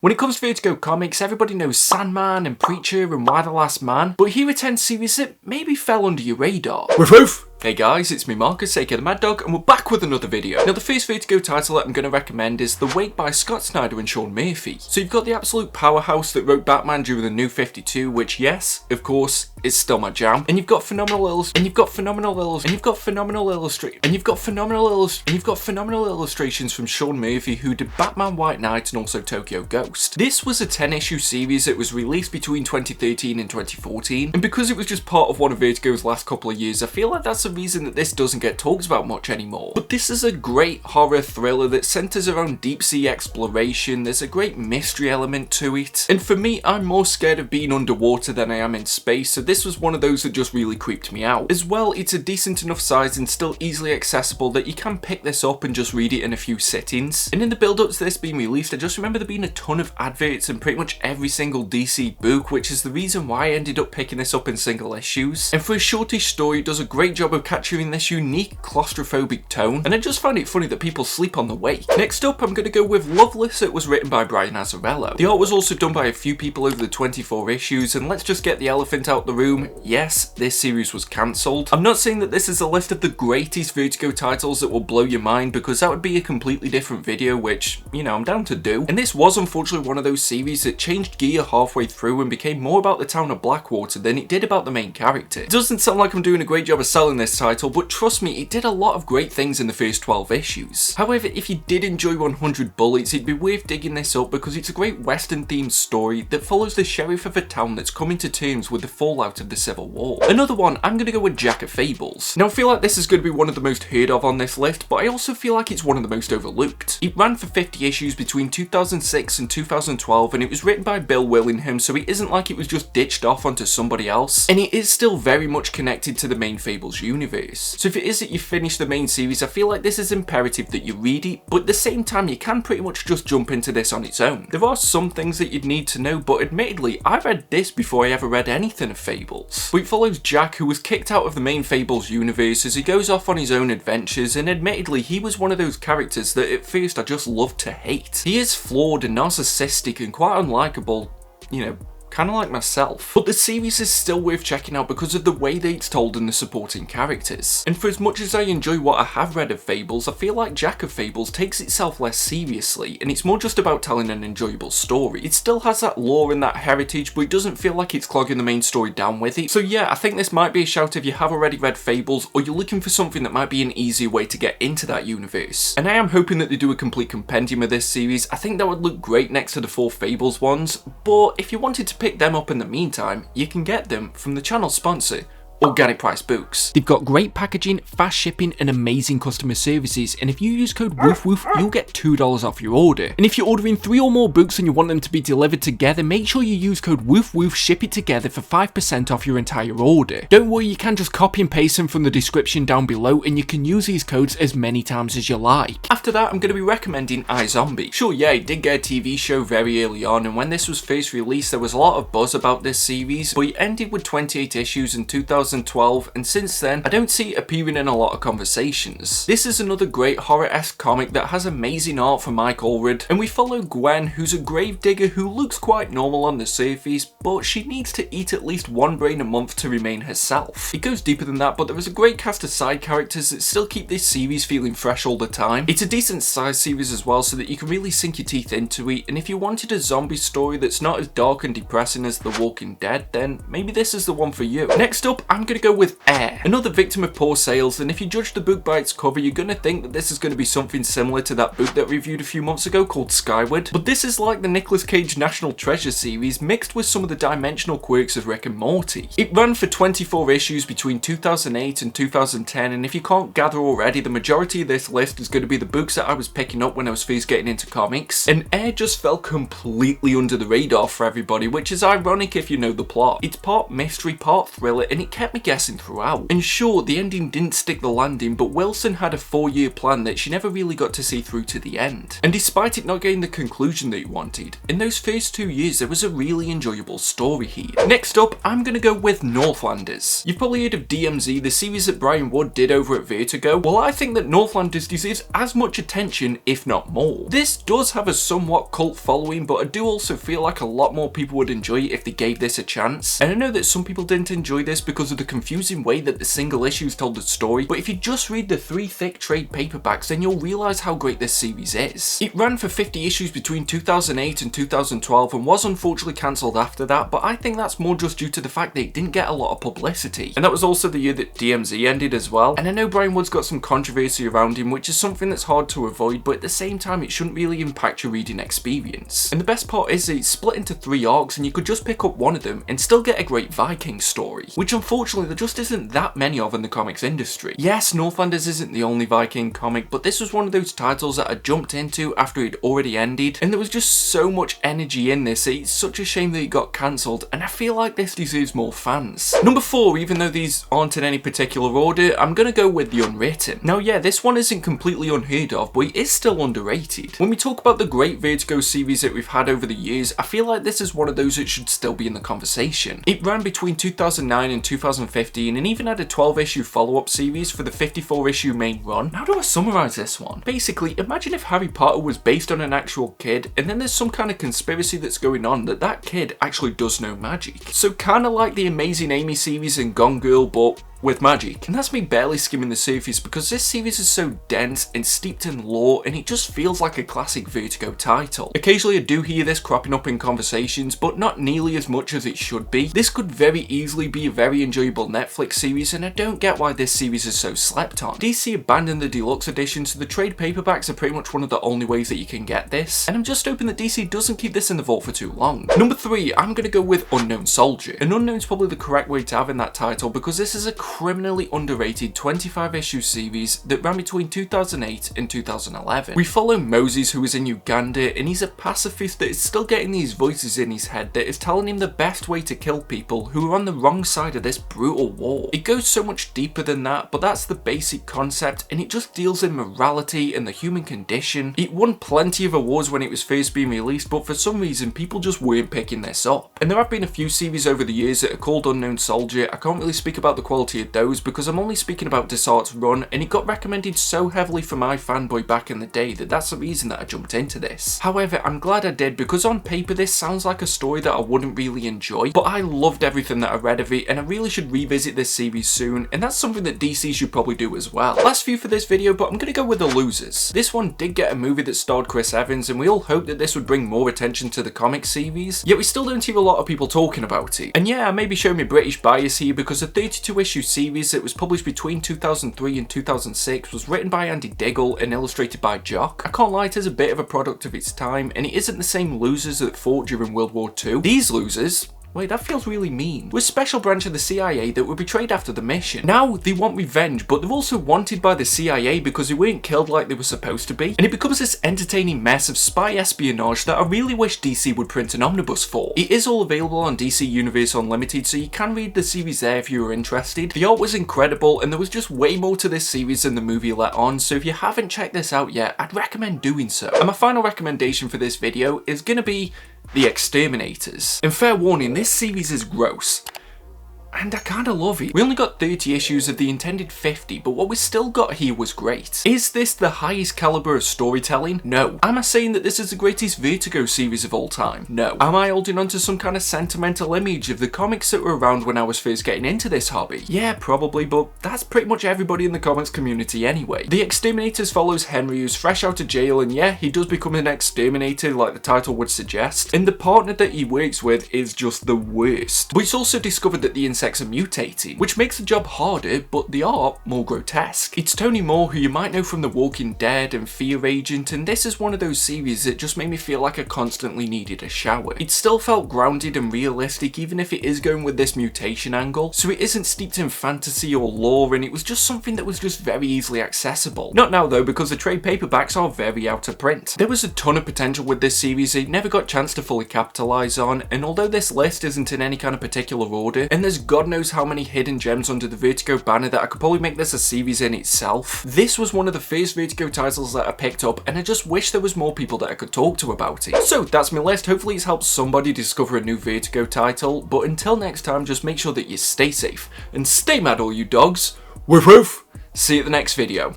When it comes to Vertigo Comics, everybody knows Sandman and Preacher and Why the Last Man, but here are 10 series that maybe fell under your radar. Woof woof! Hey guys, it's me Marcus, aka the Mad Dog, and we're back with another video. Now the first Vertigo title that I'm going to recommend is The Wake by Scott Snyder and Sean Murphy. So you've got the absolute powerhouse that wrote Batman during the New 52, which yes, of course, is still my jam. And you've got phenomenal illustrations from Sean Murphy, who did Batman White Knight and also Tokyo Ghost. This was a 10-issue series that was released between 2013 and 2014, and because it was just part of one of Vertigo's last couple of years, I feel like that's the reason that this doesn't get talked about much anymore. But this is a great horror thriller that centers around deep sea exploration. There's a great mystery element to it, and for me, I'm more scared of being underwater than I am in space, so this was one of those that just really creeped me out. As well, it's a decent enough size and still easily accessible that you can pick this up and just read it in a few sittings. And in the build up to this being released, I just remember there being a ton of adverts in pretty much every single DC book, which is the reason why I ended up picking this up in single issues. And for a shortish story, it does a great job of capturing this unique claustrophobic tone, and I just found it funny that people sleep on the wake. Next up, I'm going to go with Loveless. It was written by Brian Azzarello. The art was also done by a few people over the 24 issues, and let's just get the elephant out the room. Yes, this series was cancelled. I'm not saying that this is a list of the greatest Vertigo titles that will blow your mind, because that would be a completely different video, which, you know, I'm down to do. And this was unfortunately one of those series that changed gear halfway through and became more about the town of Blackwater than it did about the main character. It doesn't sound like I'm doing a great job of selling this title, but trust me, it did a lot of great things in the first 12 issues. However, if you did enjoy 100 Bullets, it'd be worth digging this up because it's a great western themed story that follows the sheriff of a town that's coming to terms with the fallout of the Civil War. Another one, I'm going to go with Jack of Fables. Now I feel like this is going to be one of the most heard of on this list, but I also feel like it's one of the most overlooked. It ran for 50 issues between 2006 and 2012, and it was written by Bill Willingham, so it isn't like it was just ditched off onto somebody else, and it is still very much connected to the main Fables universe. So if it is that you finish the main series, I feel like this is imperative that you read it, but at the same time you can pretty much just jump into this on its own. There are some things that you'd need to know, but admittedly, I read this before I ever read anything of Fables. But it follows Jack, who was kicked out of the main Fables universe, as he goes off on his own adventures, and admittedly, he was one of those characters that at first I just loved to hate. He is flawed and narcissistic and quite unlikable, you know, kind of like myself. But the series is still worth checking out because of the way that it's told and the supporting characters. And for as much as I enjoy what I have read of Fables, I feel like Jack of Fables takes itself less seriously, and it's more just about telling an enjoyable story. It still has that lore and that heritage, but it doesn't feel like it's clogging the main story down with it. So yeah, I think this might be a shout if you have already read Fables, or you're looking for something that might be an easier way to get into that universe. And I am hoping that they do a complete compendium of this series. I think that would look great next to the 4 Fables ones, but if you wanted to pick them up in the meantime, you can get them from the channel sponsor, Organic Price Books. They've got great packaging, fast shipping, and amazing customer services, and if you use code WOOFWOOF, you'll get $2 off your order. And if you're ordering 3 or more books and you want them to be delivered together, make sure you use code WOOFWOOF, ship it together for 5% off your entire order. Don't worry, you can just copy and paste them from the description down below, and you can use these codes as many times as you like. After that, I'm going to be recommending iZombie. Sure, yeah, it did get a TV show very early on, and when this was first released, there was a lot of buzz about this series, but it ended with 28 issues in 2012, and since then I don't see it appearing in a lot of conversations. This is another great horror-esque comic that has amazing art from Mike Allred, and we follow Gwen, who's a gravedigger who looks quite normal on the surface, but she needs to eat at least 1 brain a month to remain herself. It goes deeper than that, but there is a great cast of side characters that still keep this series feeling fresh all the time. It's a decent sized series as well, so that you can really sink your teeth into it, and if you wanted a zombie story that's not as dark and depressing as The Walking Dead, then maybe this is the one for you. Next up, I'm going to go with Air, another victim of poor sales, and if you judge the book by its cover, you're going to think that this is going to be something similar to that book that I reviewed a few months ago called Skyward, but this is like the Nicolas Cage National Treasure series mixed with some of the dimensional quirks of Rick and Morty. It ran for 24 issues between 2008 and 2010, and if you can't gather already, the majority of this list is going to be the books that I was picking up when I was first getting into comics, and Air just fell completely under the radar for everybody, which is ironic if you know the plot. It's part mystery, part thriller, and it kept kept me guessing throughout. And sure, the ending didn't stick the landing, but Wilson had a 4-year plan that she never really got to see through to the end. And despite it not getting the conclusion that he wanted, in those first 2 years there was a really enjoyable story here. Next up, I'm gonna go with Northlanders. You've probably heard of DMZ, the series that Brian Wood did over at Vertigo. Well, I think that Northlanders deserves as much attention, if not more. This does have a somewhat cult following, but I do also feel like a lot more people would enjoy it if they gave this a chance. And I know that some people didn't enjoy this because of the confusing way that the single issues told the story, but if you just read the 3 thick trade paperbacks, then you'll realise how great this series is. It ran for 50 issues between 2008 and 2012 and was unfortunately cancelled after that, but I think that's more just due to the fact that it didn't get a lot of publicity. And that was also the year that DMZ ended as well. And I know Brian Wood's got some controversy around him, which is something that's hard to avoid, but at the same time it shouldn't really impact your reading experience. And the best part is that it's split into 3 arcs and you could just pick up one of them and still get a great Viking story, which unfortunately there just isn't that many of in the comics industry. Yes, Northlanders isn't the only Viking comic, but this was one of those titles that I jumped into after it already ended, and there was just so much energy in this. It's such a shame that it got cancelled, and I feel like this deserves more fans. Number 4, even though these aren't in any particular order, I'm gonna go with the Unwritten. Now yeah, this one isn't completely unheard of, but it is still underrated. When we talk about the great Vertigo series that we've had over the years, I feel like this is one of those that should still be in the conversation. It ran between 2009 and 2015 and even had a 12-issue follow-up series for the 54-issue main run. How do I summarise this one? Basically, imagine if Harry Potter was based on an actual kid and then there's some kind of conspiracy that's going on that that kid actually does know magic. So kinda like the Amazing Amy series and Gone Girl, but with magic. And that's me barely skimming the surface because this series is so dense and steeped in lore and it just feels like a classic Vertigo title. Occasionally I do hear this cropping up in conversations, but not nearly as much as it should be. This could very easily be a very enjoyable Netflix series and I don't get why this series is so slept on. DC abandoned the deluxe edition, so the trade paperbacks are pretty much one of the only ways that you can get this, and I'm just hoping that DC doesn't keep this in the vault for too long. Number 3, I'm gonna go with Unknown Soldier. And Unknown's probably the correct way to have in that title because this is a criminally underrated 25-issue series that ran between 2008 and 2011. We follow Moses, who is in Uganda, and he's a pacifist that is still getting these voices in his head that is telling him the best way to kill people who are on the wrong side of this brutal war. It goes so much deeper than that, but that's the basic concept, and it just deals in morality and the human condition. It won plenty of awards when it was first being released, but for some reason people just weren't picking this up. And there have been a few series over the years that are called Unknown Soldier. I can't really speak about the quality of those because I'm only speaking about Desart's run, and it got recommended so heavily for my fanboy back in the day that that's the reason that I jumped into this. However, I'm glad I did because on paper this sounds like a story that I wouldn't really enjoy, but I loved everything that I read of it and I really should revisit this series soon, and that's something that DC should probably do as well. Last few for this video, but I'm gonna go with The Losers. This one did get a movie that starred Chris Evans, and we all hoped that this would bring more attention to the comic series, yet we still don't hear a lot of people talking about it. And yeah, I may be showing my British bias here because the 32-issue series that was published between 2003 and 2006 was written by Andy Diggle and illustrated by Jock. I can't lie, it is a bit of a product of its time, and it isn't the same losers that fought during World War II. These losers, wait, that feels really mean, we're a special branch of the CIA that were betrayed after the mission. Now they want revenge, but they're also wanted by the CIA because they weren't killed like they were supposed to be, and it becomes this entertaining mess of spy espionage that I really wish DC would print an omnibus for. It is all available on DC Universe Unlimited, so you can read the series there if you were interested. The art was incredible, and there was just way more to this series than the movie let on, so if you haven't checked this out yet, I'd recommend doing so. And my final recommendation for this video is gonna be The Exterminators. And fair warning, this series is gross, and I kinda love it. We only got 30 issues of the intended 50, but what we still got here was great. Is this the highest caliber of storytelling? No. Am I saying that this is the greatest Vertigo series of all time? No. Am I holding on to some kind of sentimental image of the comics that were around when I was first getting into this hobby? Yeah, probably, but that's pretty much everybody in the comics community anyway. The Exterminators follows Henry, who's fresh out of jail, and yeah, he does become an exterminator like the title would suggest, and the partner that he works with is just the worst. But it's also discovered that the insects are mutating, which makes the job harder, but the art more grotesque. It's Tony Moore, who you might know from The Walking Dead and Fear Agent, and this is one of those series that just made me feel like I constantly needed a shower. It still felt grounded and realistic, even if it is going with this mutation angle, so it isn't steeped in fantasy or lore, and it was just something that was just very easily accessible. Not now though, because the trade paperbacks are very out of print. There was a ton of potential with this series it never got a chance to fully capitalise on, and although this list isn't in any kind of particular order, and there's God knows how many hidden gems under the Vertigo banner that I could probably make this a series in itself. This was one of the first Vertigo titles that I picked up, and I just wish there was more people that I could talk to about it. So that's my list. Hopefully it's helped somebody discover a new Vertigo title, but until next time, just make sure that you stay safe and stay mad, all you dogs. Woof woof. See you at the next video.